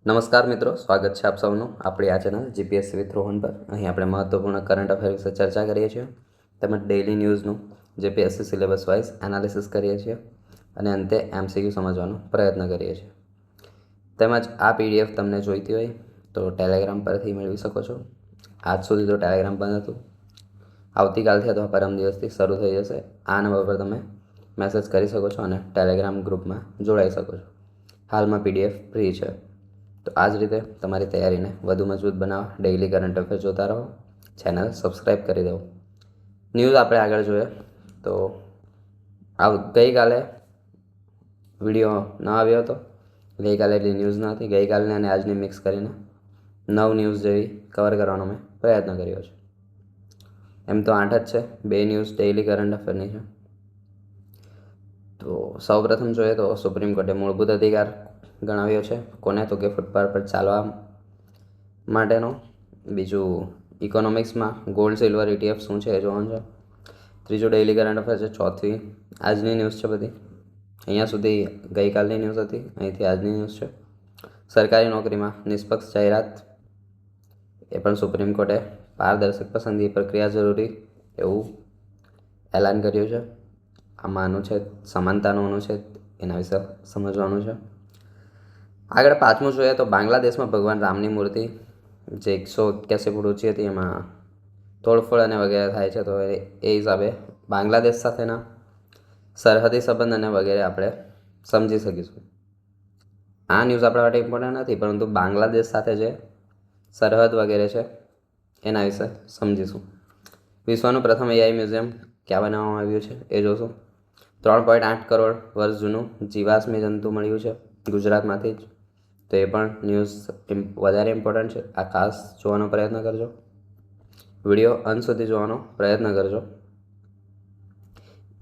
નમસ્કાર મિત્રો, સ્વાગત છે આપ સૌનું આપણી આ ચેનલ જીપીએસસી વિથ રોહન પર. અહીં આપણે મહત્વપૂર્ણ કરંટ અફેર વિશે ચર્ચા કરીએ છીએ, તેમજ ડેઇલી ન્યૂઝનું જીપીએસસી સિલેબસ વાઇઝ એનાલિસિસ કરીએ છીએ અને અંતે એમસીક્યુ સમજવાનો પ્રયત્ન કરીએ છીએ. તેમજ આ પીડીએફ તમને જોઈતી હોય તો ટેલિગ્રામ પરથી મેળવી શકો છો. આજ સુધી તો ટેલિગ્રામ બંધ હતું, આવતીકાલથી અથવા પરમ દિવસથી શરૂ થઈ જશે. આ નંબર પર તમે મેસેજ કરી શકો છો અને ટેલિગ્રામ ગ્રુપમાં જોડાઈ શકો છો. હાલમાં પીડીએફ ફ્રી છે. તો આ જ રીતે તમારી તૈયારીને વધુ મજબૂત બનાવવા ડેઇલી કરંટ અફેર જોતા રહો, ચેનલ સબસ્ક્રાઈબ કરી દો. ન્યૂઝ આપણે આગળ જોઈએ તો ગઈકાલે વિડીયો ન આવ્યો હતો. ગઈકાલે એટલી ન્યૂઝ ન હતી. ગઈકાલની અને આજની મિક્સ કરીને 9 ન્યૂઝ જેવી કવર કરવાનો મેં પ્રયત્ન કર્યો છે. એમ તો 8 જ છે, 2 ન્યૂઝ ડેઇલી કરંટ અફેરની છે. તો સૌપ્રથમ જોઈએ તો સુપ્રીમ કોર્ટે મૂળભૂત અધિકાર ગણાવ્યો છે. કોને? તો કે ફૂટપાથ પર ચાલવા માટેનો. બીજું, ઇકોનોમિક્સમાં ગોલ્ડ સિલ્વર ETF શું છે એ જોવાનું છે. ત્રીજું ડેઇલી કરંટ અફેર છે. ચોથી આજની ન્યૂઝ છે બધી. અહીંયા સુધી ગઈકાલની ન્યૂઝ હતી, અહીંથી આજની ન્યૂઝ છે. સરકારી નોકરીમાં નિષ્પક્ષ જાહેરાત, એ પણ સુપ્રીમ કોર્ટે પારદર્શક પસંદગી પ્રક્રિયા જરૂરી એવું એલાન કર્યું છે. આમાં અનુચ્છેદ સમાનતાનો અનુચ્છેદ, એના વિશે સમજવાનું છે. આગળ પાંચમું જોઈએ તો બાંગ્લાદેશમાં ભગવાન રામની મૂર્તિ જે 181 ફૂટ ઊંચી હતી, એમાં તોડફોડ અને વગેરે થાય છે. તો એ હિસાબે બાંગ્લાદેશ સાથેના સરહદી સંબંધ અને વગેરે આપણે સમજી શકીશું. આ ન્યૂઝ આપણા માટે ઇમ્પોર્ટન્ટ નથી, પરંતુ બાંગ્લાદેશ સાથે જે સરહદ વગેરે છે એના વિશે સમજીશું. વિશ્વનું પ્રથમ AI મ્યુઝિયમ ક્યાં બનાવવામાં આવ્યું છે એ જોશું. 3.8 કરોડ વર્ષ જૂનું જીવાશ્મી જંતુ મળ્યું છે ગુજરાતમાંથી જ. તો એ પણ ન્યૂઝ વધારે ઇમ્પોર્ટન્ટ છે. આ ખાસ જોવાનો પ્રયત્ન કરજો. વિડીયો અંત સુધી જોવાનો પ્રયત્ન કરજો.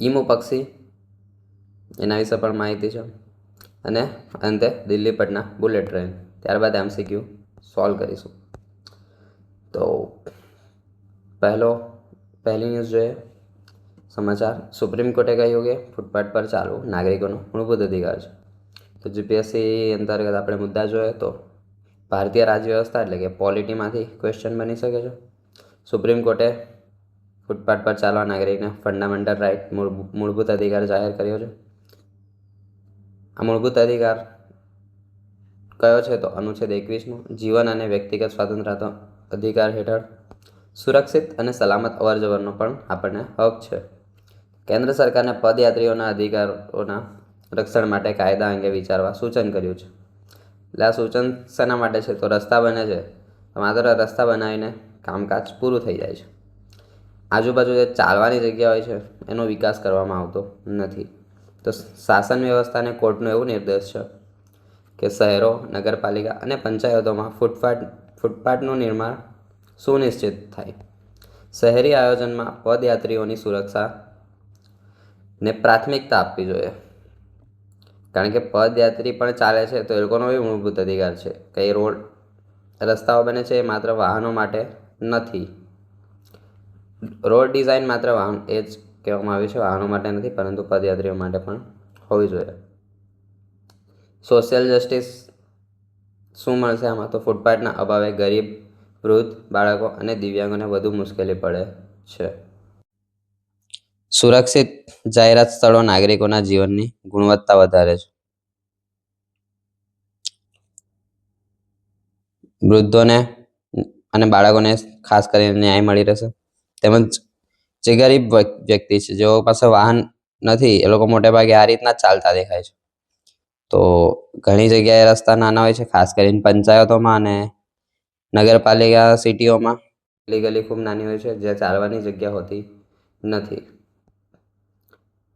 ઈમુ પક્ષી, એના વિશે પણ માહિતી છે. અને અંતે દિલ્હી પટના બુલેટ ટ્રેન. ત્યારબાદ MCQ સોલ્વ કરીશું. તો પહેલી ન્યૂઝ જોઈએ. સમાચાર: સુપ્રીમ કોર્ટે કહ્યું કે ફૂટપાથ પર ચાલવું નાગરિકોનો મૂળભૂત અધિકાર છે. તો જીપીએસસી અંતર્ગત આપણે મુદ્દા જોઈએ તો ભારતીય રાજ્ય વ્યવસ્થા એટલે કે પોલિટીમાંથી ક્વેશ્ચન બની શકે છે. સુપ્રીમ કોર્ટે ફૂટપાથ પર ચાલવા નાગરિકને ફંડામેન્ટલ રાઇટ મૂળભૂત અધિકાર જાહેર કર્યો છે. આ મૂળભૂત અધિકાર કયો છે? તો અનુચ્છેદ 21નો જીવન અને વ્યક્તિગત સ્વતંત્રતા અધિકાર હેઠળ સુરક્ષિત અને સલામત અવરજવરનો પણ આપણને હક છે. કેન્દ્ર સરકારને પદયાત્રીઓના અધિકારોના રક્ષણ માટે કાયદા અંગે વિચારવા સૂચન કર્યું છે. એટલે આ સૂચન શેના માટે છે? તો રસ્તા બને છે, માત્ર રસ્તા બનાવીને કામકાજ પૂરું થઈ જાય છે. આજુબાજુ જે ચાલવાની જગ્યા હોય છે એનો વિકાસ કરવામાં આવતો નથી. તો શાસન વ્યવસ્થાને કોર્ટનો એવું નિર્દેશ છે કે શહેરો, નગરપાલિકા અને પંચાયતોમાં ફૂટપાથનું નિર્માણ સુનિશ્ચિત થાય. શહેરી આયોજનમાં પદયાત્રીઓની સુરક્ષાને પ્રાથમિકતા આપવી જોઈએ. કારણ કે પદયાત્રી પણ ચાલે છે તો એ લોકોનો બી મૂળભૂત અધિકાર છે. કઈ રસ્તાઓ બને છે એ માત્ર વાહનો માટે નથી. રોડ ડિઝાઇન માત્ર વાહન એ જ કહેવામાં આવ્યું છે, વાહનો માટે નથી, પરંતુ પદયાત્રીઓ માટે પણ હોવી જોઈએ. સોશિયલ જસ્ટિસ શું મળશે આમાં? તો ફૂટપાથના અભાવે ગરીબ, વૃદ્ધ, બાળકો અને દિવ્યાંગોને વધુ મુશ્કેલી પડે છે. સુરક્ષિત જાહેરાત સ્થળો નાગરિકોના જીવનની ગુણવત્તા વધારે છે. વૃદ્ધોને અને બાળકોને ખાસ કરીને ન્યાય મળી રહેશે. તેમજ જે ગરીબ વ્યક્તિ છે, જેઓ પાસે વાહન નથી, એ લોકો મોટે ભાગે આ રીતના જ ચાલતા દેખાય છે. તો ઘણી જગ્યાએ રસ્તા નાના હોય છે, ખાસ કરીને પંચાયતોમાં અને નગરપાલિકા સિટીઓમાં ગલી ખૂબ નાની હોય છે, જ્યાં ચાલવાની જગ્યા હોતી નથી.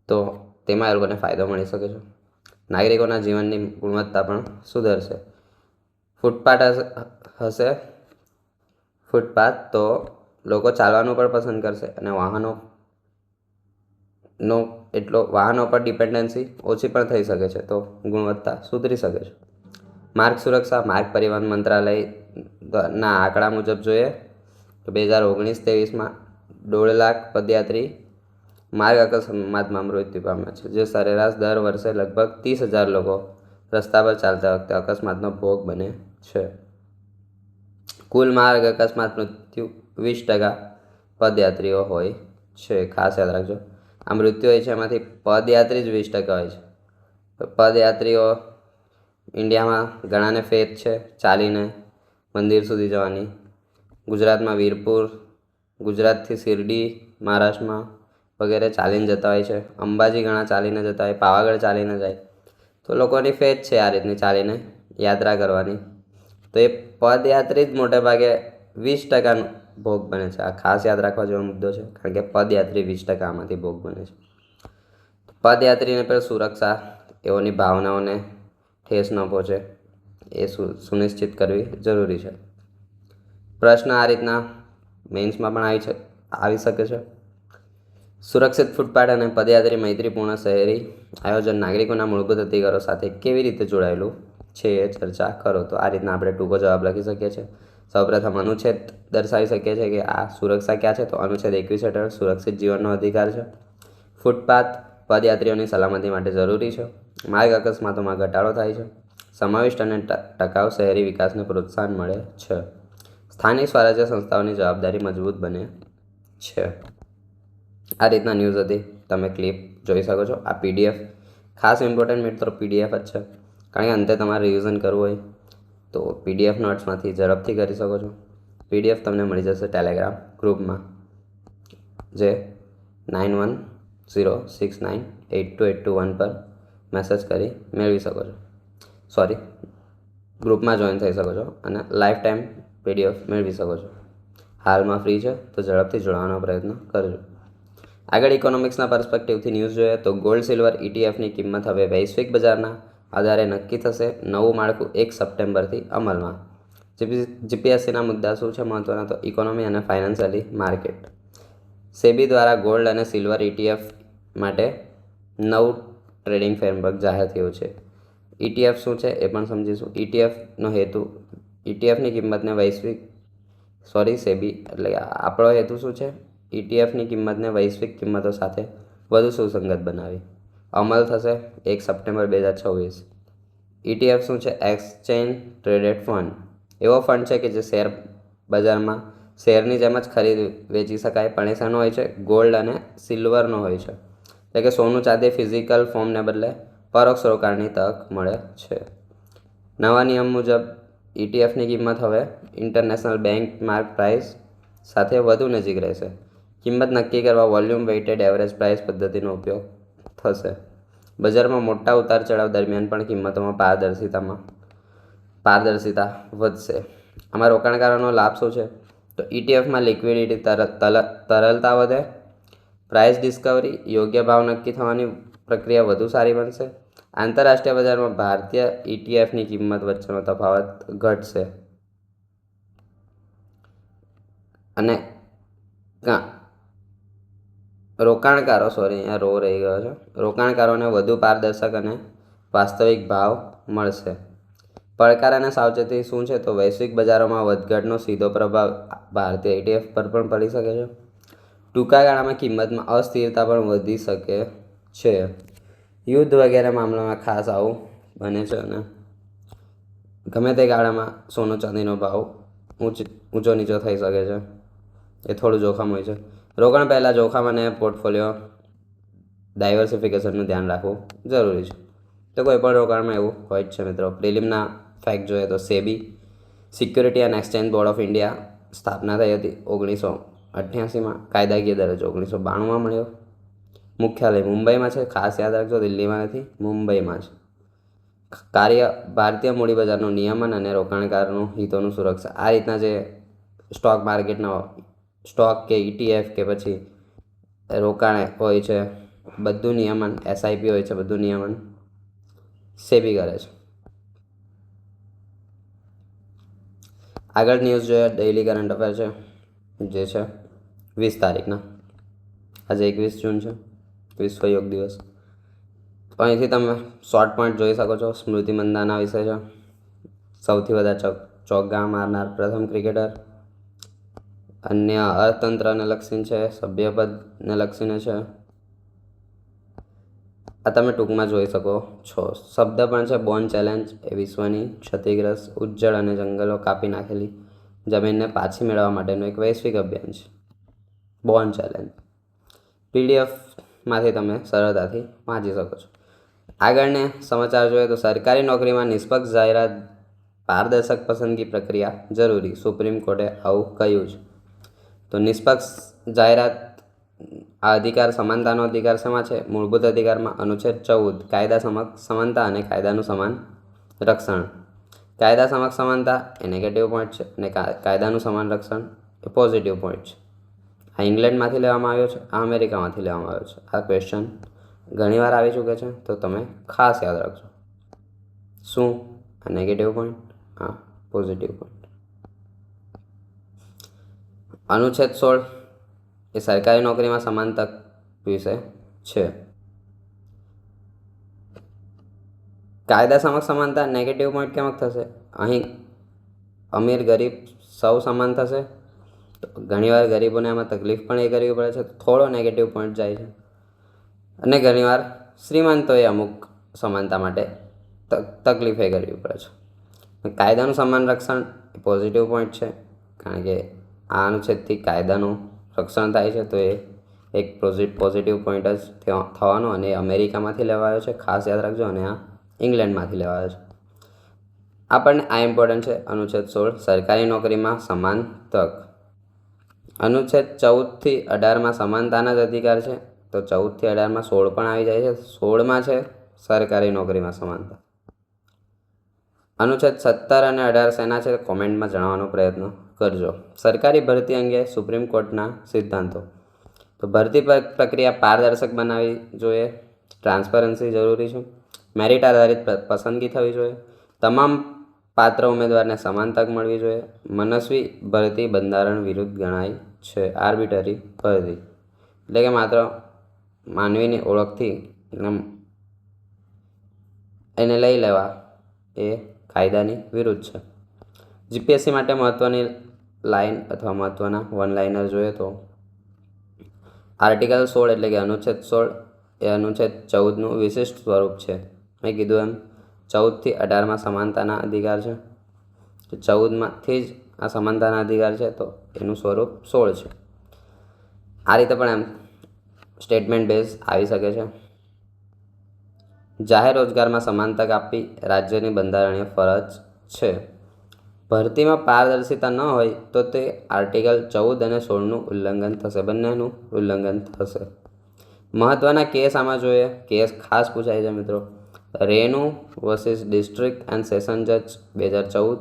તો તેમાં એ લોકોને ફાયદો મળી શકે છે. નાગરિકોના જીવનની ગુણવત્તા પણ સુધરશે. ફૂટપાથ તો લોકો ચાલવાનું પણ પસંદ કરશે અને વાહનો પર ડિપેન્ડન્સી ઓછી પણ થઈ શકે છે. તો ગુણવત્તા સુધરી શકે છે. માર્ગ સુરક્ષા: માર્ગ પરિવહન મંત્રાલયના આંકડા મુજબ જોઈએ તો 2019-23માં 1.5 લાખ પદયાત્રી માર્ગ અકસ્માતમાં મૃત્યુ પામ્યા છે, જે સરેરાશ દર વર્ષે લગભગ 30,000 લોકો રસ્તા પર ચાલતા વખતે અકસ્માતનો ભોગ બને છે. કુલ માર્ગ અકસ્માત મૃત્યુ 20% પદયાત્રીઓ હોય છે. ખાસ યાદ રાખજો, આ મૃત્યુ હોય છે એમાંથી પદયાત્રી જ 20% હોય છે. પદયાત્રીઓ ઇન્ડિયામાં ઘણાને ફેત છે ચાલીને મંદિર સુધી જવાની. ગુજરાતમાં વીરપુર, ગુજરાતથી શિરડી, મહારાષ્ટ્રમાં વગેરે ચાલીને જતા હોય છે. અંબાજી ઘણા ચાલીને જતા હોય, પાવાગઢ ચાલીને જાય. તો લોકોની ફેત છે આ રીતની ચાલીને યાત્રા કરવાની. તો એ પદયાત્રી જ મોટે ભાગે 20% ભોગ બને છે. આ ખાસ યાદ રાખવા જેવો મુદ્દો છે, કારણ કે પદયાત્રી 20% આમાંથી ભોગ બને છે. પદયાત્રીને પર સુરક્ષા, એઓની ભાવનાઓને ઠેસ ન પહોંચે એ સુનિશ્ચિત કરવી જરૂરી છે. પ્રશ્ન આ રીતના મેન્સમાં પણ આવી શકે છે. સુરક્ષિત ફૂટપાથ અને પદયાત્રી મૈત્રીપૂર્ણ શહેરી આયોજન નાગરિકોના મૂળભૂત અધિકારો સાથે કેવી રીતે જોડાયેલું છે એ ચર્ચા કરો. તો આ રીતના આપણે ટૂંકો જવાબ લખી શકીએ છીએ. સૌપ્રથમ અનુચ્છેદ દર્શાવી શકીએ છીએ કે આ સુરક્ષા ક્યાં છે. તો અનુચ્છેદ 21 હેઠળ સુરક્ષિત જીવનનો અધિકાર છે. ફૂટપાથ પદયાત્રીઓની સલામતી માટે જરૂરી છે. માર્ગ અકસ્માતોમાં ઘટાડો થાય છે. સમાવિષ્ટ અને ટકાઉ શહેરી વિકાસને પ્રોત્સાહન મળે છે. સ્થાનિક સ્વરાજ્ય સંસ્થાઓની જવાબદારી મજબૂત બને છે. આ રીતના ન્યૂઝ હતી, તમે ક્લિપ જોઈ શકો છો. આ પીડીએફ ખાસ ઇમ્પોર્ટન્ટ મિત્રો પીડીએફ જ છે, કારણ કે અંતે તમારે રિવિઝન કરવું હોય તો પીડીએફ નોટ્સમાંથી ઝડપથી કરી શકો છો. પીડીએફ તમને મળી જશે ટેલિગ્રામ ગ્રુપમાં, જે 9106982821 પર મેસેજ કરી મેળવી શકો છો. ગ્રુપમાં જોઈન થઈ શકો છો અને લાઈફ ટાઈમ પીડીએફ મેળવી શકો છો. હાલમાં ફ્રી છે, તો ઝડપથી જોડવાનો પ્રયત્ન કરજો. આગળ ઇકોનોમિક્સના પર્સપેક્ટિવથી ન્યૂઝ જોઈએ તો ગોલ્ડ સિલ્વર ઇટીએફની કિંમત હવે વૈશ્વિક બજારના આધારે નક્કી થશે. નવું માળખું 1 સપ્ટેમ્બરથી અમલમાં. જીપીએસસીના મુદ્દા શું છે મહત્વના, તો ઇકોનોમી અને ફાઇનાન્શિયલી માર્કેટ. સેબી દ્વારા ગોલ્ડ અને સિલ્વર ઇટીએફ માટે નવું ટ્રેડિંગ ફ્રેમવર્ક જાહેર થયું છે. ઇટીએફ શું છે એ પણ સમજીશું. ઇટીએફનો હેતુ, ઇટીએફની કિંમતને સેબી એટલે આપણો હેતુ શું છે, ઇટીએફની કિંમતને વૈશ્વિક કિંમતો સાથે વધુ સુસંગત બનાવી. અમલ થશે 1 સપ્ટેમ્બર 2026. ઇટીએફ શું છે, એક્સચેન્જ ટ્રેડેડ ફંડ. એવો ફંડ છે કે જે શેર બજારમાં શેરની જેમ જ ખરીદ વેચી શકાય, પણ એ શાનો હોય છે, ગોલ્ડ અને સિલ્વરનો હોય છે. એટલે કે સોનું ચાંદી ફિઝિકલ ફોર્મને બદલે પરોક્ષ રોકાણની તક મળે છે. નવા નિયમ મુજબ ઇટીએફની કિંમત હવે ઇન્ટરનેશનલ બેન્ચમાર્ક પ્રાઇસ સાથે વધુ નજીક રહેશે. કિંમત નક્કી કરવા વોલ્યુમ વેઇટેડ એવરેજ પ્રાઇસ પદ્ધતિનો ઉપયોગ થશે. બજારમાં મોટા ઉતાર ચઢાવ દરમિયાન પણ કિંમતોમાં પારદર્શિતા વધશે. આમાં રોકાણકારોનો લાભ શું છે, તો ઇટીએફમાં લિક્વિડિટી તરલતા વધે, પ્રાઇસ ડિસ્કવરી, યોગ્ય ભાવ નક્કી થવાની પ્રક્રિયા વધુ સારી બનશે. આંતરરાષ્ટ્રીય બજારમાં ભારતીય ઇટીએફની કિંમત વચ્ચેનો તફાવત ઘટશે અને રોકાણકારોને વધુ પારદર્શક અને વાસ્તવિક ભાવ મળશે. પડકાર અને સાવચેતી શું છે, તો વૈશ્વિક બજારોમાં વધઘટનો સીધો પ્રભાવ ભારતીય ઇટીએફ પર પણ પડી શકે છે. ટૂંકા ગાળામાં કિંમતમાં અસ્થિરતા પણ વધી શકે છે. યુદ્ધ વગેરે મામલામાં ખાસ આવું બને છે અને ગમે તે ગાળામાં સોનું ચાંદીનો ભાવ ઊંચો નીચો થઈ શકે છે. એ થોડું જોખમ હોય છે. રોકાણ પહેલાં જોખમ અને પોર્ટફોલિયો ડાયવર્સિફિકેશનનું ધ્યાન રાખવું જરૂરી છે. તો કોઈ પણ રોકાણમાં એવું હોય જ છે મિત્રો. પ્રિલિમના ફેક્ટ જોઈએ તો SEBI security and exchange board of India સ્થાપના થઈ હતી 1988માં. કાયદાકીય દરજ્જો 1992માં મળ્યો. મુખ્યાલય મુંબઈમાં છે, ખાસ યાદ રાખજો, દિલ્હીમાં નથી, મુંબઈમાં છે. કાર્ય ભારતીય મૂડી બજારનું નિયમન અને રોકાણકારોનું હિતોનું સુરક્ષા. આ રીતના જે સ્ટોક માર્કેટના સ્ટોક કે ઇટીએફ કે પછી રોકાણ હોય છે, બધું નિયમન, એસઆઈપી હોય છે, બધું નિયમન સેબી કરે છે. આગળ ન્યૂઝ જોઈએ, ડેઇલી કરંટ અફેર છે, જે છે 20 તારીખના. આજે 21 જૂન છે, વિશ્વ યોગ દિવસ. તો અહીંથી તમે શોર્ટ પોઈન્ટ જોઈ શકો છો. સ્મૃતિ મંદાના વિશે છે. સૌથી વધારે ચોગ્ગા મારનાર પ્રથમ ક્રિકેટર. અન્ય અર્થતંત્રને લક્ષીને છે, સભ્યપદને લક્ષીને છે. આ તમે ટૂંકમાં જોઈ શકો છો. શબ્દ પણ છે બોન ચેલેન્જ. એ વિશ્વની ક્ષતિગ્રસ્ત ઉજ્જડ અને જંગલો કાપી નાખેલી જમીનને પાછી મેળવવા માટેનું એક વૈશ્વિક અભિયાન છે, બોન ચેલેન્જ. પીડીએફમાંથી તમે સરળતાથી વાંચી શકો છો. આગળને સમાચાર જોઈએ તો સરકારી નોકરીમાં નિષ્પક્ષ જાહેરાત, પારદર્શક પસંદગી પ્રક્રિયા જરૂરી. સુપ્રીમ કોર્ટે આવું કહ્યું છે. તો નિષ્પક્ષ જાહેરાત, આ અધિકાર સમાનતાનો અધિકાર શેમાં છે? મૂળભૂત અધિકારમાં અનુચ્છેદ 14 કાયદા સમક્ષ સમાનતા અને કાયદાનું સમાન રક્ષણ. કાયદા સમક્ષ સમાનતા એ નેગેટિવ પોઈન્ટ છે અને કાયદાનું સમાન રક્ષણ એ પોઝિટિવ પોઈન્ટ છે. આ ઇંગ્લેન્ડમાંથી લેવામાં આવ્યો છે, આ અમેરિકામાંથી લેવામાં આવ્યો છે. આ ક્વેશ્ચન ઘણીવાર આવી ચૂકે છે, તો તમે ખાસ યાદ રાખજો. શું? આ નેગેટિવ પોઈન્ટ, હા પોઝિટિવ પોઈન્ટ. અનુચ્છેદ 16 એ સરકારી નોકરીમાં સમાન તક વિશે છે. કાયદા સમક્ષ સમાનતા નેગેટિવ પોઈન્ટ કેમ થશે? અહીં અમીર ગરીબ સૌ સમાન થશે, તો ઘણીવાર ગરીબોને આમાં તકલીફ પણ એ કરવી પડે છે, થોડો નેગેટિવ પોઈન્ટ જાય છે. અને ઘણીવાર શ્રીમંતોએ અમુક સમાનતા માટે તકલીફ એ કરવી પડે છે. કાયદાનું સમાન રક્ષણ એ પોઝિટિવ પોઈન્ટ છે, કારણ કે આ અનુચ્છેદથી કાયદાનું રક્ષણ થાય છે, તો એ એક પોઝિટિવ પોઈન્ટ જ થવાનો. અને અમેરિકામાંથી લેવાયો છે, ખાસ યાદ રાખજો. અને આ ઇંગ્લેન્ડમાંથી લેવાયો છે. આપણને આ ઇમ્પોર્ટન્ટ છે. અનુચ્છેદ 16 સરકારી નોકરીમાં સમાન તક. અનુચ્છેદ 14થી 18માં સમાનતાના જ અધિકાર છે, તો 14થી 18માં 16 પણ આવી જાય છે. 16માં છે સરકારી નોકરીમાં સમાનતા. અનુચ્છેદ 17 અને 18 શેના છે? કોમેન્ટમાં જણાવવાનો પ્રયત્ન કરજો. સરકારી ભરતી અંગે સુપ્રીમ કોર્ટના સિદ્ધાંતો. તો ભરતી પ્રક્રિયા પારદર્શક બનાવવી જોઈએ, ટ્રાન્સપરન્સી જરૂરી છે, મેરિટ આધારિત પસંદગી થવી જોઈએ, તમામ પાત્ર ઉમેદવારને સમાન તક મળવી જોઈએ, મનસ્વી ભરતી બંધારણ વિરુદ્ધ ગણાય છે. આર્બિટરી ભરતી એટલે કે માત્ર માનવીની ઓળખથી એને લઈ લેવા એ કાયદાની વિરુદ્ધ છે. જીપીએસસી માટે મહત્ત્વની લાઇન અથવા મહત્ત્વના વન લાઇનર જોઈએ તો આર્ટિકલ 16 એટલે કે અનુચ્છેદ 16 એ અનુચ્છેદ 14નું વિશિષ્ટ સ્વરૂપ છે. મેં કીધું એમ 14થી 18માં સમાનતાના અધિકાર છે, તો 14માંથી જ આ સમાનતાના અધિકાર છે, તો એનું સ્વરૂપ 16 છે. આ રીતે પણ એમ સ્ટેટમેન્ટ બેઝ આવી શકે છે. જાહેર રોજગારમાં સમાન તક આપવી રાજ્યની બંધારણીય ફરજ છે. ભરતીમાં પારદર્શિતા ન હોય તો તે આર્ટિકલ 14 અને 16નું ઉલ્લંઘન થશે, બંનેનું ઉલ્લંઘન થશે. મહત્ત્વના કેસ આમાં જોઈએ, કેસ ખાસ પૂછાય છે મિત્રો. Renu versus district and session જજ 2014.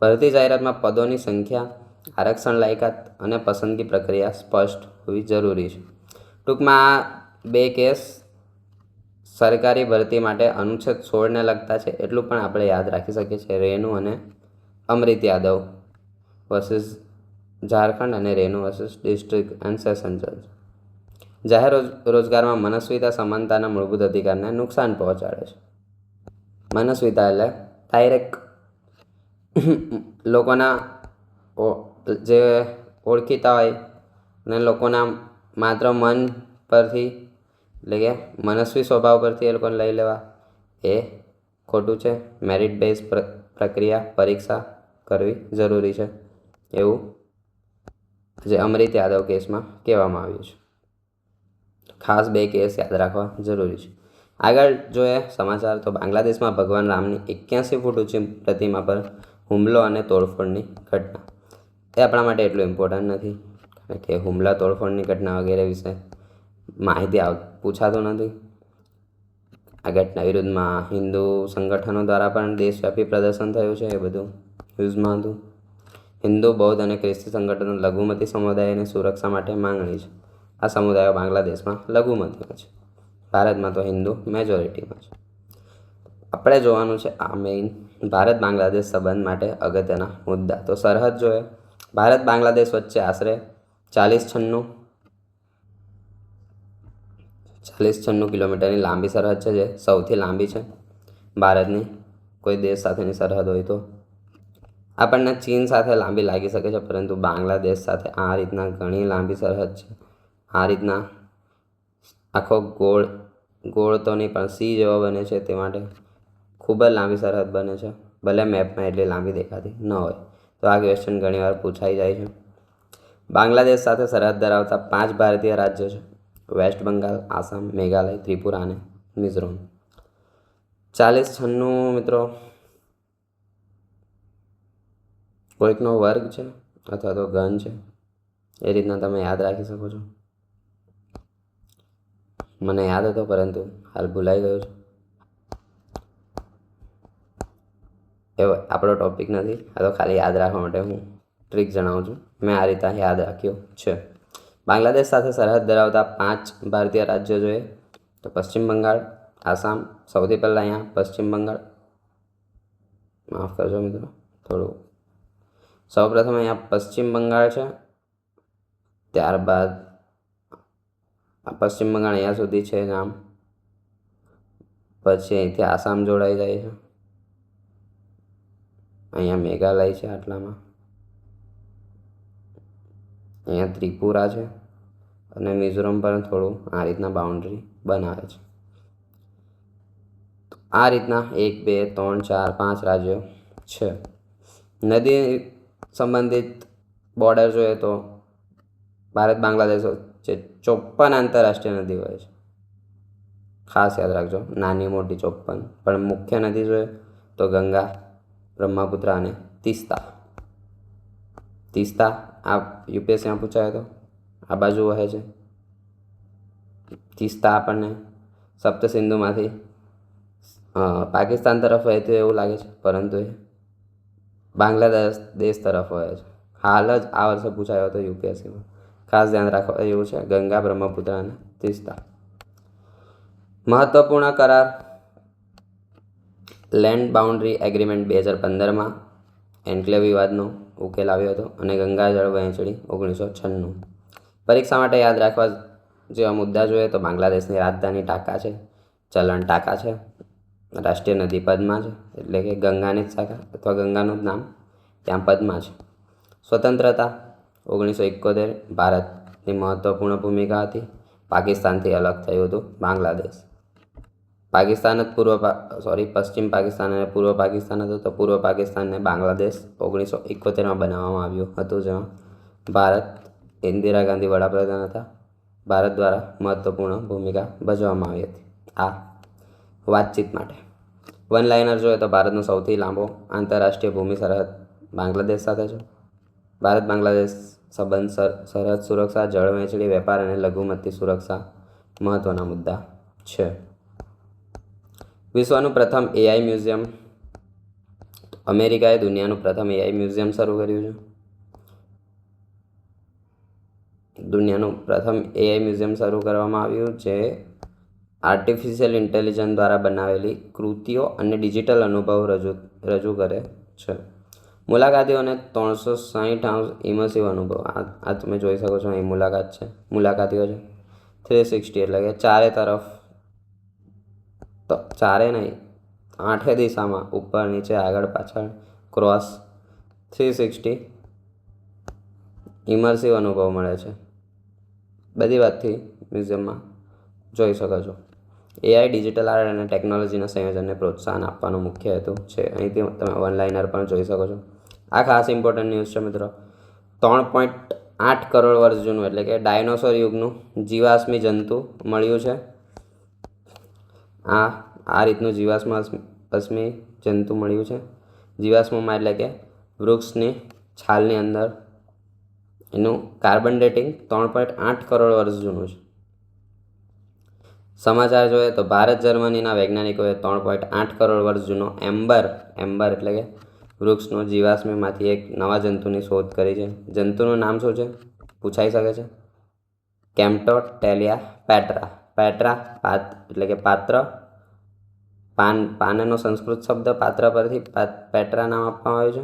ભરતી જાહેરાતમાં પદોની સંખ્યા, આરક્ષણ લાયકાત અને પસંદગી પ્રક્રિયા સ્પષ્ટ હોવી જરૂરી છે. ટૂંકમાં આ બે કેસ સરકારી ભરતી માટે અનુચ્છેદ 16ને લગતા છે, એટલું પણ આપણે યાદ રાખી શકીએ છીએ. રેનુ અને અમૃત યાદવ વર્સિસ ઝારખંડ અને Renu versus district and session જજ. જાહેર રોજગારમાં મનસ્વીતા સમાનતાના મૂળભૂત અધિકારને નુકસાન પહોંચાડે છે. મનસ્વીતા એટલે ડાયરેક્ટ લોકોના જે ઓળખીતા હોય અને લોકોના માત્ર મન પરથી એટલે કે મનસ્વી સ્વભાવ પરથી એ લોકોને લઈ લેવા એ ખોટું છે. મેરિટ બેઝ પ્રક્રિયા પરીક્ષા કરવી જરૂરી છે, એવું જે અમૃત યાદવ કેસમાં કહેવામાં આવ્યું છે. ખાસ બે કેસ યાદ રાખવા જરૂરી છે. આગળ જોઈએ સમાચાર તો બાંગ્લાદેશમાં ભગવાન રામની 81 ફૂટ ઊંચી પ્રતિમા પર હુમલો અને તોડફોડની ઘટના. એ આપણા માટે એટલું ઇમ્પોર્ટન્ટ નથી, કારણ કે હુમલા તોડફોડની ઘટના વગેરે વિશે માહિતી પૂછાતું નથી. આ ઘટના વિરુદ્ધમાં હિન્દુ સંગઠનો દ્વારા પણ દેશવ્યાપી પ્રદર્શન થયું છે, એ બધું ન્યૂઝમાં હતું. હિન્દુ, બૌદ્ધ અને ખ્રિસ્તી સંગઠનો લઘુમતી સમુદાયની સુરક્ષા માટે માંગણી છે. આ સમુદાયો બાંગ્લાદેશમાં લઘુમતીમાં છે, ભારતમાં તો હિન્દુ મેજોરિટીમાં છે. આપણે જોવાનું છે આ મેઇન ભારત બાંગ્લાદેશ સંબંધ માટે અગત્યના મુદ્દા. તો સરહદ જોઈએ, ભારત બાંગ્લાદેશ વચ્ચે આશરે 40-96 કિલોમીટરની લાંબી સરહદ છે, જે સૌથી લાંબી છે ભારતની કોઈ દેશ સાથેની સરહદ હોય તો. આપણને ચીન સાથે લાંબી લાગી શકે છે, પરંતુ બાંગ્લાદેશ સાથે આ રીતના ઘણી લાંબી સરહદ છે. આ રીતના આખો ગોળ ગોળ તો નહીં પણ સી જેવો બને છે, તે માટે ખૂબ જ લાંબી સરહદ બને છે. ભલે મેપમાં એટલી લાંબી દેખાતી ન હોય. તો આ ક્વેશ્ચન ઘણીવાર પૂછાઈ જાય છે. બાંગ્લાદેશ સાથે સરહદ ધરાવતા 5 ભારતીય રાજ્યો છે: વેસ્ટ બંગાળ, આસામ, મેઘાલય, ત્રિપુરા અને મિઝોરમ. 4096 મિત્રો કોઈકનો વર્ગ છે અથવા તો ઘન છે, એ રીતના તમે યાદ રાખી શકો છો. મને યાદ હતો પરંતુ હાલ ભૂલાઈ ગયો છે. એ આપણો ટોપિક નથી, આ તો ખાલી યાદ રાખવા માટે હું ટ્રીક જણાવું છું. મેં આ રીતે યાદ રાખ્યું છે. બાંગ્લાદેશ સાથે સરહદ ધરાવતા 5 ભારતીય રાજ્યો જોઈએ તો પશ્ચિમ બંગાળ, આસામ. સૌથી પહેલાં અહીંયા પશ્ચિમ બંગાળ, માફ કરજો મિત્રો થોડું. સૌપ્રથમ અહીંયા પશ્ચિમ બંગાળ છે, ત્યારબાદ પશ્ચિમ બંગાળ અહીંયા સુધી છે નામ, પછી અહીંથી આસામ જોડાઈ જાય છે, અહીંયા મેઘાલય છે, આટલામાં અહીંયા ત્રિપુરા છે અને મિઝોરમ પર થોડું આ રીતના બાઉન્ડ્રી બનાવે છે. આ રીતના 1 2 3 4 5 રાજ્યો છે. નદી સંબંધિત બોર્ડર જોઈએ તો ભારત બાંગ્લાદેશ વચ્ચે 54 આંતરરાષ્ટ્રીય નદી હોય છે. ખાસ યાદ રાખજો, નાની મોટી 54, પણ મુખ્ય નદી જોઈએ તો ગંગા, બ્રહ્મપુત્ર અને તીસ્તા. આ યુપીએસસીમાં પૂછાયો હતો, આ બાજુ વહે છે. તીસ્તા આપણને સપ્તસિંધુમાંથી પાકિસ્તાન તરફ વહેતું એવું લાગે છે, પરંતુ એ બાંગ્લાદેશ તરફ વહે છે. હાલ જ આ વર્ષે પૂછાયો હતો યુપીએસસીમાં, ખાસ ધ્યાન રાખવા એવું છે. ગંગા, બ્રહ્મપુત્ર અને તીસ્તા. મહત્વપૂર્ણ કરાર લેન્ડ બાઉન્ડ્રી એગ્રીમેન્ટ 2015માં એન્ક્લેવ વિવાદનો ઉકેલ આવ્યો હતો અને ગંગાજળ વહેંચણી 1996. પરીક્ષા માટે યાદ રાખવા જેવા મુદ્દા જોઈએ તો બાંગ્લાદેશની રાજધાની ઢાકા છે, ચલણ ટાકા છે, રાષ્ટ્રીય નદી પદ્મા છે, એટલે કે ગંગાની જ શાખા અથવા ગંગાનું જ નામ ત્યાં પદ્મા છે. સ્વતંત્રતા 1971 ભારતની મહત્વપૂર્ણ ભૂમિકા હતી. પાકિસ્તાનથી અલગ થયું હતું બાંગ્લાદેશ. પાકિસ્તાન જ પશ્ચિમ પાકિસ્તાન અને પૂર્વ પાકિસ્તાન હતું, તો પૂર્વ પાકિસ્તાનને બાંગ્લાદેશ 1971માં બનાવવામાં આવ્યું હતું, જેમાં ભારત ઇન્દિરા ગાંધી વડાપ્રધાન હતા. ભારત દ્વારા મહત્વપૂર્ણ ભૂમિકા ભજવવામાં આવી હતી આ વાતચીત માટે. વન લાઇનર જોઈએ તો ભારતનો સૌથી લાંબો આંતરરાષ્ટ્રીય ભૂમિ સરહદ બાંગ્લાદેશ સાથે છે. ભારત બાંગ્લાદેશ સંબંધ સરહદ સુરક્ષા, જળ વહેંચણી, વેપાર અને લઘુમતી સુરક્ષા મહત્વના મુદ્દા છે. વિશ્વનું પ્રથમ એઆઈ મ્યુઝિયમ. અમેરિકાએ દુનિયાનું પ્રથમ એઆઈ મ્યુઝિયમ શરૂ કર્યું છે. દુનિયાનું પ્રથમ એઆઈ મ્યુઝિયમ શરૂ કરવામાં આવ્યું, જે આર્ટિફિશિયલ ઇન્ટેલિજન્સ દ્વારા બનાવેલી કૃતિઓ અને ડિજિટલ અનુભવ રજૂ કરે છે. મુલાકાતીઓને 360 ઇમર્સિવ અનુભવ. આ તમે જોઈ શકો છો, અહીં મુલાકાતીઓ છે. 360 એટલે કે ચારે તરફ, ચારે નહીં 8 દિશામાં, ઉપર નીચે આગળ પાછળ ક્રોસ 360 ઇમર્સિવ અનુભવ મળે છે. બધી વાતથી મ્યુઝિયમમાં જોઈ શકો છો. એઆઈ, ડિજિટલ આર્ટ અને ટેકનોલોજીના સંયોજનને પ્રોત્સાહન આપવાનો મુખ્ય હેતુ છે. અહીંથી તમે વન લાઇનર પણ જોઈ શકો છો. આ ખાસ ઇમ્પોર્ટન્ટ ન્યૂઝ છે મિત્રો. 3.8 કરોડ વર્ષ જૂનું એટલે કે ડાયનોસોર યુગનું જીવાશ્મી જંતુ મળ્યું છે. આ રીતનું જીવાશ્મી જંતુ મળ્યું છે. જીવાશ્મમાં એટલે કે વૃક્ષની છાલની અંદર એનું કાર્બન ડેટિંગ 3.8 કરોડ વર્ષ જૂનું છે. સમાચાર જોઈએ તો ભારત જર્મનીના વૈજ્ઞાનિકોએ 3.8 કરોડ વર્ષ જૂનો એમ્બર એટલે કે વૃક્ષનો જીવાશ્મીમાંથી એક નવા જંતુની શોધ કરી છે. જંતુનું નામ શું છે પૂછાઈ શકે છે. કેમ્પ્ટોટેલિયા પેટ્રા. પેટ્રા એટલે કે પાત્ર, પાનનો સંસ્કૃત શબ્દ પાત્ર પરથી પેટ્રા નામ આપવામાં આવ્યું છે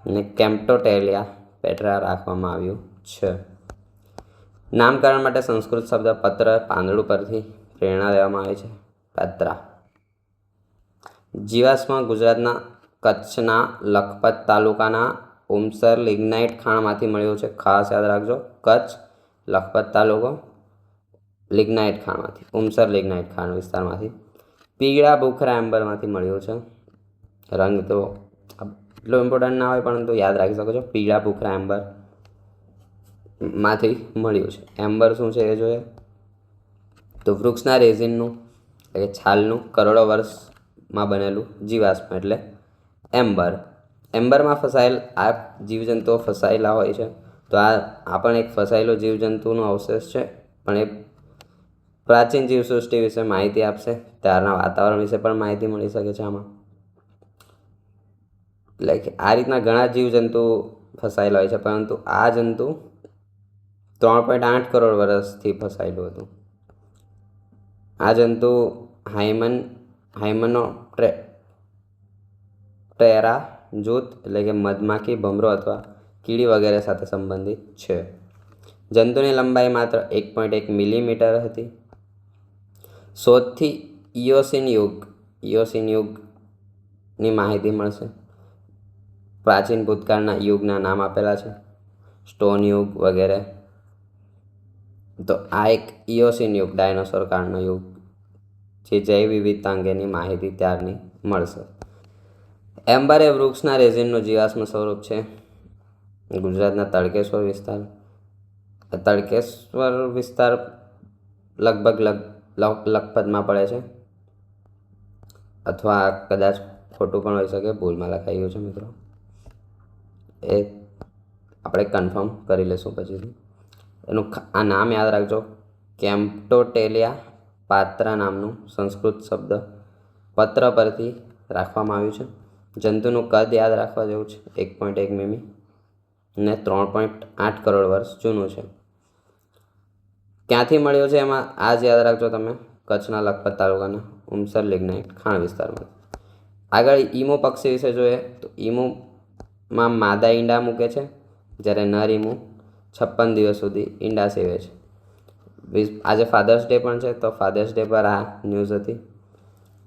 અને કેમ્પ્ટોટેલિયા પેટ્રા રાખવામાં આવ્યું છે. નામકરણ માટે સંસ્કૃત શબ્દ પત્ર, પાંદડું પરથી પ્રેરણા લેવામાં આવી છે. પેટ્રા. જીવાશ્મ ગુજરાતના કચ્છના લખપત તાલુકાના ઉમસર લિગ્નાઇટ ખાણમાંથી મળ્યું છે. ખાસ યાદ રાખજો, કચ્છ, લખપત તાલુકો, લિગ્નાઇટ ખાણમાંથી, ઉમસર લિગ્નાઇટ ખાણ વિસ્તારમાંથી પીળા ભૂખરા એમ્બરમાંથી મળ્યું છે. રંગ તો એટલો ઇમ્પોર્ટન્ટ ના હોય પરંતુ યાદ રાખી શકો છો. પીળા ભૂખરા એમ્બર માંથી મળ્યું છે. એમ્બર શું છે એ જોઈએ તો વૃક્ષના રેઝિનનું એટલે છાલનું કરોડો વર્ષમાં બનેલું જીવાશ્મ એટલે એમ્બર. એમ્બરમાં ફસાયેલ આ જીવજંતુઓ ફસાયેલા હોય છે. તો આ પણ એક ફસાયેલો જીવજંતુનો અવશેષ છે, પણ એ પ્રાચીન જીવસૃષ્ટિ વિશે માહિતી આપશે. ત્યારના વાતાવરણ વિશે પણ માહિતી મળી શકે છે આમાં. એટલે કે આ રીતના ઘણા જીવજંતુ ફસાયેલા હોય છે, પરંતુ આ જંતુ 3.8 કરોડ વર્ષથી ફસાયેલું હતું. આ જંતુ હાઇમનોપ્ટેરા જૂથ એટલે કે મધમાખી, ભમરો અથવા કીડી વગેરે સાથે સંબંધિત છે. જંતુની લંબાઈ માત્ર 1.1 મિલીમીટર હતી. શોધથી ઇયોસીન યુગની માહિતી મળશે. પ્રાચીન ભૂતકાળના યુગના નામ આપેલા છે, સ્ટોન યુગ વગેરે. તો આ એક ઇયોસીન યુગ, ડાયનોસોર કાળનો યુગ, જે જૈવ વિવિધતા અંગેની માહિતી ત્યારની મળશે. એમ્બર એ વૃક્ષના રેઝિનનું જીવાશ્મ સ્વરૂપ છે. ગુજરાતના તળકેશ્વર વિસ્તાર લગભગ લખપતમાં પડે છે, અથવા કદાચ ખોટું પણ હોઈ શકે, ભૂલમાં લખાઈ ગયું છે મિત્રો. એ આપણે કન્ફર્મ કરી લઈશું પછીથી. એનું આ નામ યાદ રાખજો, કેમ્પ્ટોટેલિયા પાત્રા નામનું સંસ્કૃત શબ્દ પત્ર પરથી રાખવામાં આવ્યું છે. જંતુનું કદ યાદ રાખવા જેવું છે, 1.1 મીમી ને 3.8 કરોડ વર્ષ જૂનું છે. ક્યાંથી મળ્યો છે એમાં આ જ યાદ રાખજો તમે, કચ્છના લખપત તાલુકાના ઉમસર લિગ્નાઇટ ખાણ વિસ્તારમાં. આગળ ઈમુ પક્ષી વિશે જોઈએ તો ઈમુમાં માદા ઈંડા મૂકે છે, જ્યારે નર ઈમુ 56 દિવસ સુધી ઈંડા સેવે છે. આજે ફાધર્સ ડે પણ છે, તો ફાધર્સ ડે પર આ ન્યૂઝ હતી.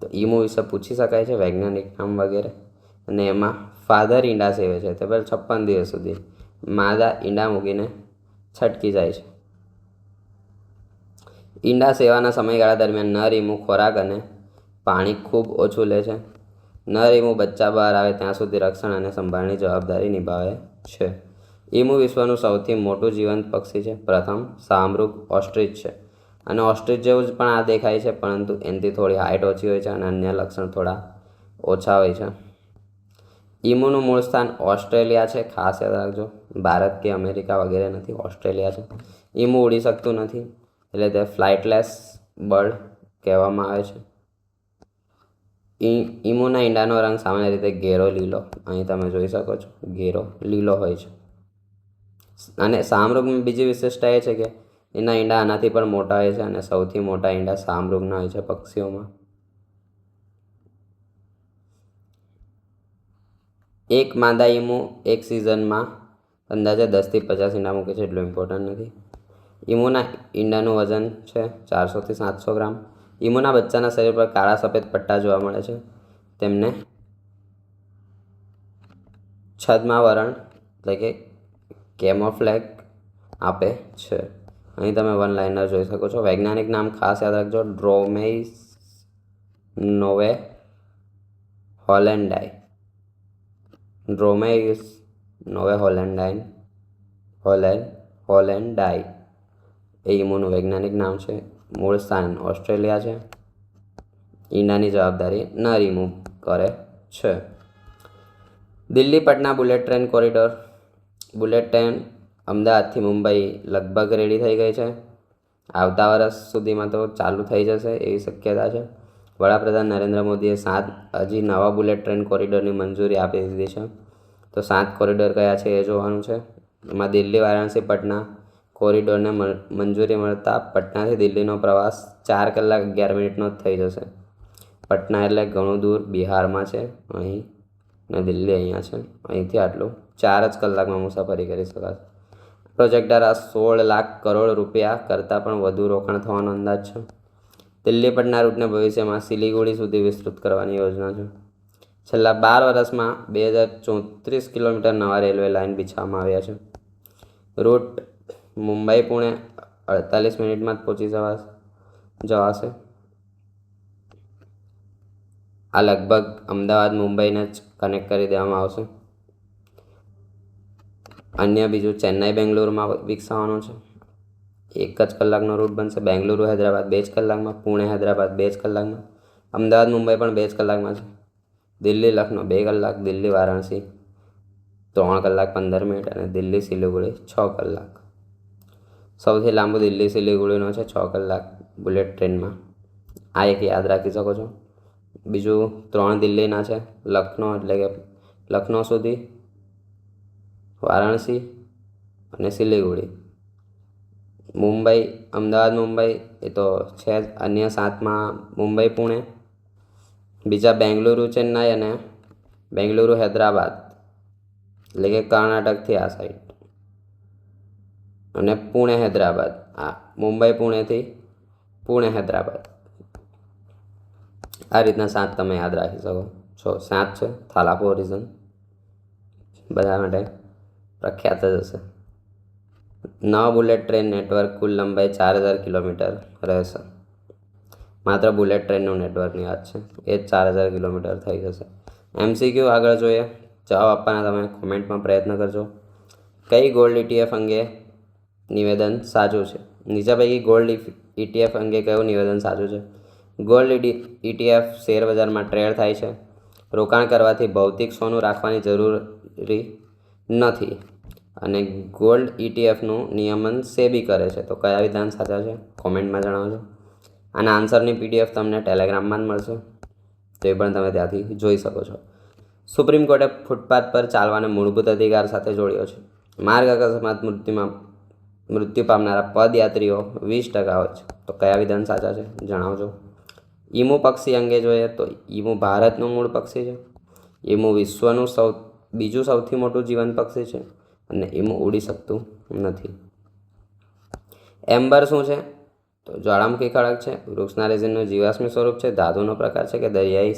તો ઈમુ વિશે પૂછી શકાય છે, વૈજ્ઞાનિક નામ વગેરે. અને એમાં ફાધર ઈંડા સેવે છે, તે પહેલાં 56 દિવસ સુધી માદા ઈંડા મૂકીને છટકી જાય છે. ઈંડા સેવાના સમયગાળા દરમિયાન નર ઈમુ ખોરાક અને પાણી ખૂબ ઓછું લે છે. નર ઈમુ બચ્ચા બહાર આવે ત્યાં સુધી રક્ષણ અને સંભાળની જવાબદારી નિભાવે છે. ઈમુ વિશ્વનું સૌથી મોટું જીવંત પક્ષી છે. પ્રથમ શાહમૃગ ઓસ્ટ્રિચ છે, અને ઓસ્ટ્રિચ જેવું જ પણ આ દેખાય છે, પરંતુ એનાથી થોડી હાઇટ ઓછી હોય છે અને અન્ય લક્ષણ થોડા ઓછા હોય છે. ઈમુનું મૂળ સ્થાન ઓસ્ટ્રેલિયા છે, ખાસ યાદ રાખજો. ભારત કે અમેરિકા વગેરે નથી, ઓસ્ટ્રેલિયા છે. ઈમુ ઉડી શકતું નથી, એટલે તે ફ્લાઇટલેસ બર્ડ કહેવામાં આવે છે. ઈમુના ઈંડાનો રંગ સામાન્ય રીતે ઘેરો લીલો, અહીં તમે જોઈ શકો છો, ઘેરો લીલો હોય છે. અને શાહમૃગની બીજી વિશેષતા એ છે કે એના ઈંડા આનાથી પણ મોટા હોય છે, અને સૌથી મોટા ઈંડા શાહમૃગના હોય છે પક્ષીઓમાં. એક માદા ઈમુ એક સિઝનમાં અંદાજે 10 થી 50 ઈંડા મૂકે છે, એટલું ઇમ્પોર્ટન્ટ નથી. ઈમુના ઈંડાનું વજન છે 400 થી 700 ગ્રામ. ઈમુના બચ્ચાના શરીર પર કાળા સફેદ પટ્ટા જોવા મળે છે. તેમને છદ્માવરણ એટલે કે કેમોફ્લેગ આપે છે. અહીં તમે વન લાઇનર જોઈ શકો છો. વૈજ્ઞાનિક નામ ખાસ યાદ રાખજો, ડ્રોમેઇસ નોવે હોલેન્ડાઈ. ડ્રોમેઇસ નોવે હોલેન્ડાઈ એ ઈમુનું વૈજ્ઞાનિક નામ છે. મૂળ સ્થાન ઓસ્ટ્રેલિયા છે. ઈંડાની જવાબદારી નર ઈમુ કરે છે. Delhi Patna bullet train corridor. Bullet train અમદાવાદથી મુંબઈ લગભગ રેડી થઈ ગઈ છે. આવતા વર્ષ સુધીમાં તો ચાલુ થઈ જશે એવી શક્યતા છે. વડાપ્રધાન નરેન્દ્ર મોદીએ 7 હજી નવા બુલેટ ટ્રેન કોરિડોરની મંજૂરી આપી દીધી છે. તો 7 કોરિડોર કયા છે એ જોવાનું છે. એમાં દિલ્હી વારાણસી પટના કોરિડોરને મંજૂરી મળતા પટનાથી દિલ્હીનો પ્રવાસ 4 કલાક 11 મિનિટનો જ થઈ જશે. પટના એટલે ઘણું દૂર બિહારમાં છે, અહીં ને દિલ્હી અહીંયા છે. અહીંથી આટલું 4 જ કલાકમાં મુસાફરી કરી શકાશે. પ્રોજેક્ટ દ્વારા 16 લાખ કરોડ રૂપિયા કરતાં પણ વધુ રોકાણ થવાનો અંદાજ છે. દિલ્હી પટના રૂટને ભવિષ્યમાં સિલિગુડી સુધી વિસ્તૃત કરવાની યોજના છે. છેલ્લા 12 વર્ષમાં 2034 કિલોમીટર નવા રેલવે લાઇન બિછાવવામાં આવ્યા છે. રૂટ મુંબઈ પુણે 48 મિનિટમાં જ પહોંચી જવાશે. જવાશે. આ લગભગ અમદાવાદ મુંબઈને જ કનેક્ટ કરી દેવામાં આવશે. અન્ય બીજું ચેન્નાઈ બેંગ્લુરુમાં વિકસાવવાનું છે. 1 જ કલાકનો રૂટ બનશે. બેંગ્લુરુ હૈદરાબાદ 2 જ કલાકમાં, પુણે હૈદરાબાદ 2 જ કલાકમાં, અમદાવાદ મુંબઈ પણ 2 જ કલાકમાં છે. દિલ્હી લખનૌ 2 કલાક, દિલ્હી વારાણસી 3 કલાક 15 મિનિટ અને દિલ્હી સિલિગુડી 6 કલાક. સૌથી લાંબુ દિલ્હી સિલિગુડીનો છે 6 કલાક બુલેટ ટ્રેનમાં. આ એક યાદ રાખી શકો છો. બીજું 3 દિલ્હીના છે, લખનૌ એટલે કે લખનૌ સુધી, વારાણસી અને સિલિગુડી. મુંબઈ અમદાવાદ મુંબઈ એ તો છે જ. અન્ય 7માં મુંબઈ પુણે, બીજા બેંગ્લુરુ ચેન્નાઈ અને બેંગ્લુરુ હૈદરાબાદ એટલે કે કર્ણાટકથી આ સાઈડ, અને પુણે હૈદરાબાદ. મુંબઈ પુણેથી પુણે હૈદરાબાદ. આ રીતના 7 તમે યાદ રાખી શકો છો. 7 છે. થાલાપો રીઝન બધા માટે પ્રખ્યાત જ હશે. નવા બુલેટ ટ્રેન નેટવર્ક કુલ લંબાઈ 4000 કિલોમીટર રહેશે. માત્ર બુલેટ ટ્રેનનું નેટવર્કની વાત છે, એ જ 4000 કિલોમીટર થઈ જશે. MCQ આગળ જોઈએ. જવાબ આપવાના તમે કોમેન્ટમાં પ્રયત્ન કરજો. કઈ ગોલ્ડ ETF અંગે નિવેદન સાચું છે? નીચે પૈકી ગોલ્ડ ETF અંગે કયું નિવેદન સાચું છે? ગોલ્ડ ETF શેર બજારમાં ટ્રેડ થાય છે. રોકાણ કરવાથી ભૌતિક સોનું રાખવાની જરૂરી નથી. અને ગોલ્ડ ETFનું નિયમન સેબી કરે છે. તો કયા વિધાન સાચા છે? કોમેન્ટમાં જણાવજો. આના આન્સરની PDF તમને ટેલિગ્રામમાં જ મળશે, તો એ પણ તમે ત્યાંથી જોઈ શકો છો. સુપ્રીમ કોર્ટે ફૂટપાથ પર ચાલવાને મૂળભૂત અધિકાર સાથે જોડ્યો છે. માર્ગ અકસ્માત મૃત્યુ પામનારા પદયાત્રીઓ 20% હોય છે. તો કયા વિધાન સાચા છે? જણાવજો. ઈમુ પક્ષી અંગે જોઈએ તો ઈમુ ભારતનું મૂળ પક્ષી છે. ઈમુ વિશ્વનું બીજું સૌથી મોટું જીવંત પક્ષી છે અને ઈમુ ઉડી શકતું નથી. એમ્બર શું છે? તો જ્વાળામુખી ખડક છે, વૃક્ષના રેઝિનનું જીવાશ્મી સ્વરૂપ છે, ધાતુનો પ્રકાર છે કે દરિયાઈ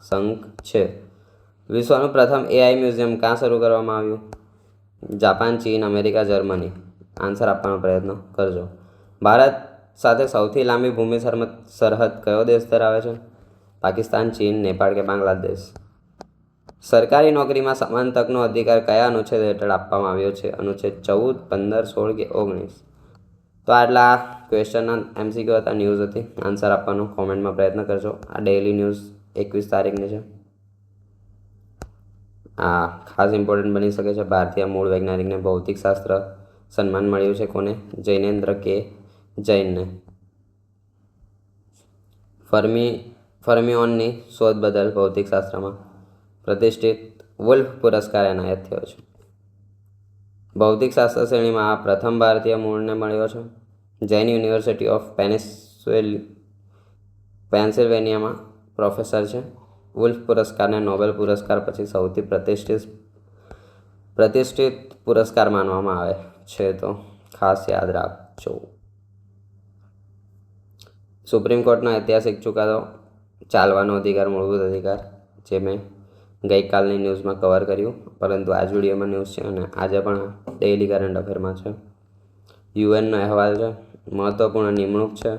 શંખ છે. વિશ્વનું પ્રથમ AI મ્યુઝિયમ ક્યાં શરૂ કરવામાં આવ્યું? જાપાન, ચીન, અમેરિકા, જર્મની. આન્સર આપવાનો પ્રયત્ન કરજો. ભારત સાથે સૌથી લાંબી ભૂમિ સરહદ કયો દેશ ધરાવે છે? પાકિસ્તાન, ચીન, નેપાળ કે બાંગ્લાદેશ. સરકારી નોકરીમાં સમાન તકનો અધિકાર કયા અનુચ્છેદ હેઠળ આપવામાં આવ્યો છે? અનુચ્છેદ 14, 15, 16 કે 19. તો આટલા ક્વેશ્ચનના MCQ હતા, ન્યૂઝ હતી. આન્સર આપવાનો કોમેન્ટમાં પ્રયત્ન કરજો. આ ડેઇલી ન્યૂઝ 21 તારીખની છે. આ ખાસ ઇમ્પોર્ટન્ટ બની શકે છે. ભારતીય મૂળ વૈજ્ઞાનિકને ભૌતિકશાસ્ત્ર સન્માન મળ્યું છે. કોને? જૈનેન્દ્ર કે જૈનને. ફર્મિઓનની શોધ બદલ ભૌતિકશાસ્ત્રમાં પ્રતિષ્ઠિત વુલ્ફ પુરસ્કાર એનાયત થયો છે. ભૌતિકશાસ્ત્ર શ્રેણીમાં આ પ્રથમ ભારતીય મૂળને મળ્યો છે. જૈન યુનિવર્સિટી ઓફ પેન્સિલ્વેનિયામાં પ્રોફેસર છે. વુલ્ફ પુરસ્કારને નોબેલ પુરસ્કાર પછી સૌથી પ્રતિષ્ઠિત પુરસ્કાર માનવામાં આવે છે. તો ખાસ યાદ રાખજો. સુપ્રીમ કોર્ટનો ઐતિહાસિક ચુકાદો ચાલવાનો અધિકાર મૂળભૂત અધિકાર, જે મેં ગઈકાલની ન્યૂઝમાં કવર કર્યું, પરંતુ આજ વિડીયોમાં ન્યૂઝ છે અને આજે પણ ડેઇલી કરંટ અફેરમાં છે. UN નો અહેવાલ છે. મહત્વપૂર્ણ નિમણૂક છે.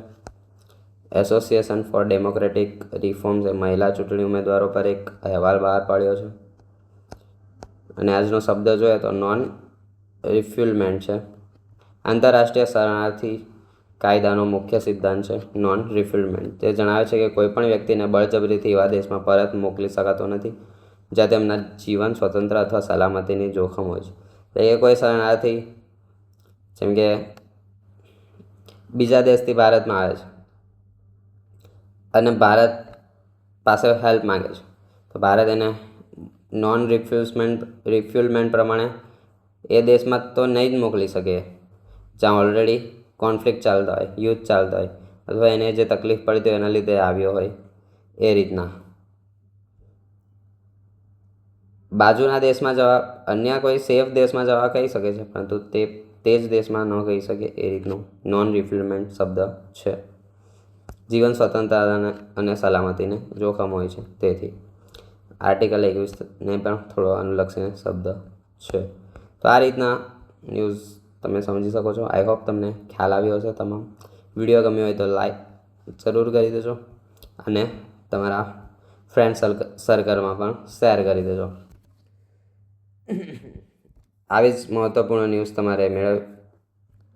એસોસિએશન ફોર ડેમોક્રેટિક રિફોર્મ્સે મહિલા ચૂંટણી ઉમેદવારો પર એક અહેવાલ બહાર પાડ્યો છે. અને આજનો શબ્દ જોઈએ તો નોન રિફ્યુલમેન્ટ છે. આંતરરાષ્ટ્રીય શરણાર્થી કાયદાનો મુખ્ય સિદ્ધાંત છે નોન રિફ્યુલમેન્ટ. તે જણાવે છે કે કોઈપણ વ્યક્તિને બળજબરીથી એવા દેશમાં પરત મોકલી શકાતો નથી જ્યાં તેમના જીવન, સ્વતંત્ર અથવા સલામતીની જોખમ હોય છે. એટલે કે કોઈ શરણાર્થી જેમ કે બીજા દેશથી ભારતમાં આવે છે અને ભારત પાસે હેલ્પ માગે છે, તો ભારત એને નોન રિફ્યુલમેન્ટ પ્રમાણે એ દેશમાં તો નહીં જ મોકલી શકે જ્યાં ઓલરેડી કોન્ફ્લિક્ટ ચાલતા હોય, યુદ્ધ ચાલતા હોય, અથવા એને જે તકલીફ પડતી હોય એના લીધે આવ્યો હોય એ રીતના. બાજુના દેશમાં જવા, અન્ય કોઈ સેફ દેશમાં જવા કહી શકે છે, પરંતુ તે જ દેશમાં ન કહી શકે એ રીતનું નોન રિફ્યુલમેન્ટ શબ્દ છે. જીવન, સ્વતંત્રતા અને સલામતીને જોખમ હોય છે, તેથી આર્ટિકલ 21ને પણ થોડો અનુલક્ષીને શબ્દ છે. તો આ રીતના ન્યૂઝ તમે સમજી શકો છો. આઈ હોપ તમને ખ્યાલ આવ્યો હશે તમામ. વિડીયો ગમ્યો હોય તો લાઈક, જરૂર કરી દેજો અને તમારા ફ્રેન્ડ સર્કલમાં પણ શેર કરી દેજો. આવી જ મહત્ત્વપૂર્ણ ન્યૂઝ તમારે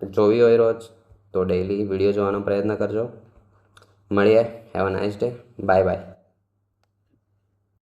જોવી હોય રોજ તો ડેઈલી વિડીયો જોવાનો પ્રયત્ન કરજો. મળીએ. Have a nice day. Bye bye.